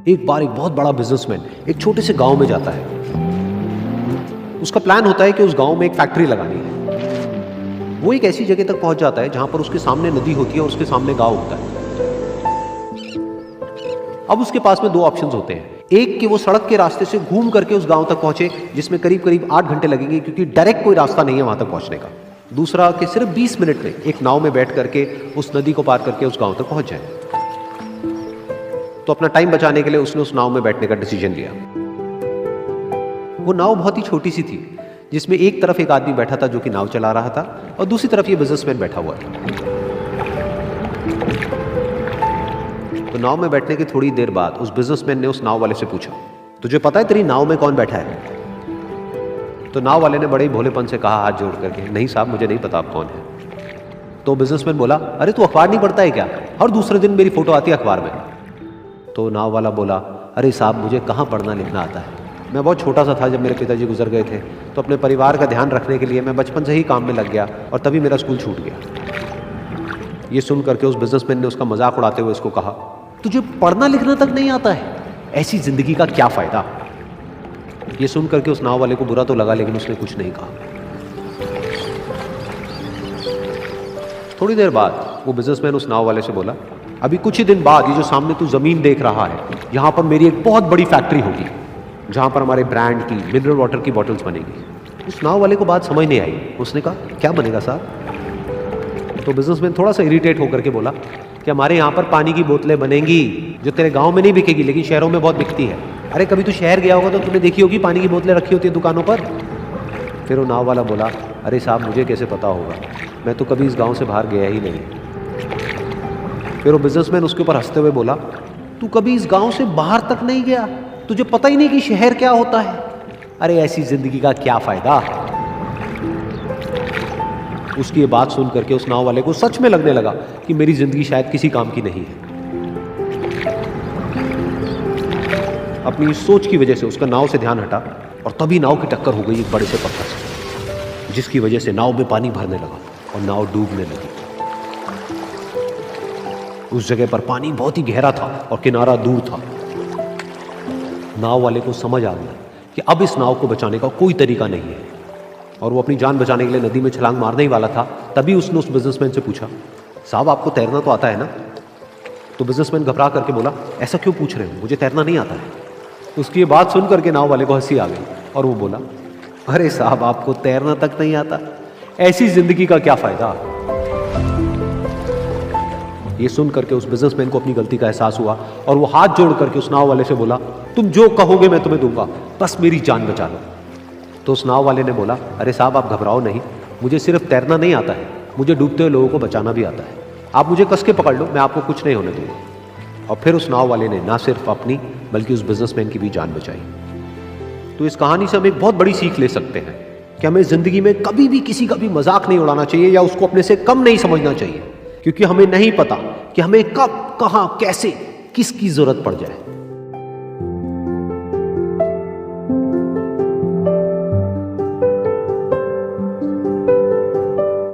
एक बार एक बहुत बड़ा बिजनेसमैन एक छोटे से गांव में जाता है। उसका प्लान होता है कि उस गांव में एक फैक्ट्री लगानी है। वो एक ऐसी जगह तक पहुंच जाता है जहां पर उसके सामने नदी होती है और उसके सामने गांव होता है। अब उसके पास में दो ऑप्शंस होते हैं। एक कि वो सड़क के रास्ते से घूम करके उस गांव तक पहुंचे, जिसमें करीब करीब 8 घंटे लगेंगे क्योंकि डायरेक्ट कोई रास्ता नहीं है वहां तक पहुंचने का। दूसरा कि सिर्फ 20 मिनट में एक नाव में बैठ करके उस नदी को पार करके उस गांव तक पहुंच जाए। तो अपना टाइम बचाने के लिए उसने उस नाव में बैठने का डिसीजन लिया। वो नाव बहुत ही छोटी सी थी, जिसमें एक तरफ एक आदमी बैठा था जो कि नाव चला रहा था और दूसरी तरफ ये बिजनेसमैन बैठा हुआ था। तो नाव में बैठने की थोड़ी देर बाद उस बिजनेसमैन ने उस नाव वाले से पूछा, तुझे पता है तेरी नाव में कौन बैठा है? तो नाव वाले ने बड़े ही भोलेपन से कहा हाथ जोड़ करके, नहीं साहब मुझे नहीं पता आप कौन है। तो बिजनेसमैन बोला, अरे तू अखबार नहीं पढ़ता है क्या? हर दूसरे दिन मेरी फोटो आती है अखबार में। तो नाव वाला बोला, अरे साहब मुझे कहाँ पढ़ना लिखना आता है, मैं बहुत छोटा सा था जब मेरे पिताजी गुजर गए थे, तो अपने परिवार का ध्यान रखने के लिए मैं बचपन से ही काम में लग गया और तभी मेरा स्कूल छूट गया। ये सुन करके उस बिजनेसमैन ने उसका मजाक उड़ाते हुए उसको कहा, तुझे पढ़ना लिखना तक नहीं आता है, ऐसी जिंदगी का क्या फायदा? ये सुन करके उस नाव वाले को बुरा तो लगा, लेकिन उसने कुछ नहीं कहा। थोड़ी देर बाद वो बिजनेसमैन उस नाव वाले से बोला, अभी कुछ ही दिन बाद ये जो सामने तू जमीन देख रहा है, यहां पर मेरी एक बहुत बड़ी फैक्ट्री होगी जहां पर हमारे ब्रांड की मिनरल वाटर की बॉटल्स बनेगी। उस नाव वाले को बात समझ नहीं आई। उसने कहा, क्या बनेगा साहब? तो बिजनेसमैन थोड़ा सा इरिटेट होकर के बोला कि हमारे यहाँ पर पानी की बोतलें बनेंगी जो तेरे गांव में नहीं बिकेगी लेकिन शहरों में बहुत बिकती है। अरे कभी तू शहर गया होगा तो तुमने देखी होगी पानी की बोतलें रखी होती है दुकानों पर। फिर वो नाव वाला बोला, अरे साहब मुझे कैसे पता होगा, मैं तो कभी इस गाँव से बाहर गया ही नहीं। फिर वो बिजनेसमैन उसके ऊपर हंसते हुए बोला, तू कभी इस गांव से बाहर तक नहीं गया, तुझे पता ही नहीं कि शहर क्या होता है? अरे ऐसी जिंदगी का क्या फायदा? उसकी ये बात सुन करके उस नाव वाले को सच में लगने लगा कि मेरी जिंदगी शायद किसी काम की नहीं है। अपनी सोच की वजह से उसका नाव से ध्यान हटा और तभी नाव की टक्कर हो गई एक बड़े से पत्थर से, जिसकी वजह से नाव में पानी भरने लगा और नाव डूबने लगी। उस जगह पर पानी बहुत ही गहरा था और किनारा दूर था। नाव वाले को समझ आ गया कि अब इस नाव को बचाने का कोई तरीका नहीं है और वो अपनी जान बचाने के लिए नदी में छलांग मारने ही वाला था। तभी उसने उस बिजनेसमैन से पूछा, साहब आपको तैरना तो आता है ना? तो बिजनेसमैन घबरा करके बोला, ऐसा क्यों पूछ रहे हो, मुझे तैरना नहीं आता है। उसकी ये बात सुन करके नाव वाले को हंसी आ गई और वो बोला, अरे साहब आपको तैरना तक नहीं आता, ऐसी जिंदगी का क्या फायदा? ये सुन करके उस बिजनेसमैन को अपनी गलती का एहसास हुआ और वो हाथ जोड़ करके उस नाव वाले से बोला, तुम जो कहोगे मैं तुम्हें दूंगा, बस मेरी जान बचा लो। तो उस नाव वाले ने बोला, अरे साहब आप घबराओ नहीं, मुझे सिर्फ तैरना नहीं आता है, मुझे डूबते हुए लोगों को बचाना भी आता है। आप मुझे कस के पकड़ लो, मैं आपको कुछ नहीं होने दूंगा। और फिर उस नाव वाले ने ना सिर्फ अपनी बल्कि उस बिजनेसमैन की भी जान बचाई। तो इस कहानी से हम एक बहुत बड़ी सीख ले सकते हैं कि हमें जिंदगी में कभी भी किसी का भी मजाक नहीं उड़ाना चाहिए या उसको अपने से कम नहीं समझना चाहिए, क्योंकि हमें नहीं पता कि हमें कब, कहां, कैसे, किसकी जरूरत पड़ जाए।